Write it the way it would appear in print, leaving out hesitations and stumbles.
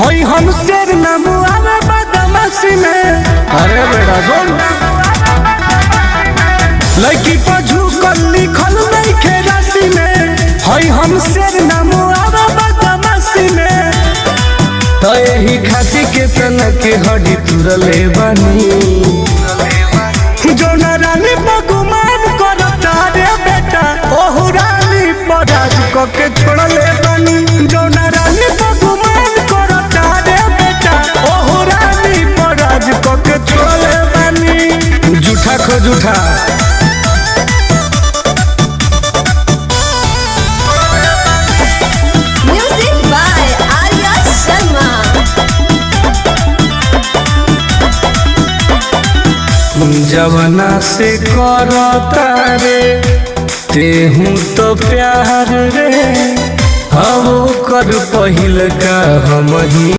होई हम शेर नमुआवे बदमाशी में। अरे बेटा सुन, लड़की पर झुकल लिखल नहीं खे राशि में। होई हम शेर नमुआवे बदमाशी में। तो यही खातिर के तना के हड्डी तुरले बनी। जो नारानी बगुमान करता रे बेटा, ओहु रानी पराज के छोड़ले बनी। जो नारानी बगुमान करता रे बेटा, ओहु रानी पराज के छोड़ले बनी। जूठा खो जूठा Music by Arya Sharma. जवना से करता रे तेहू तो प्यार रे, हम कर पहिल का हम ही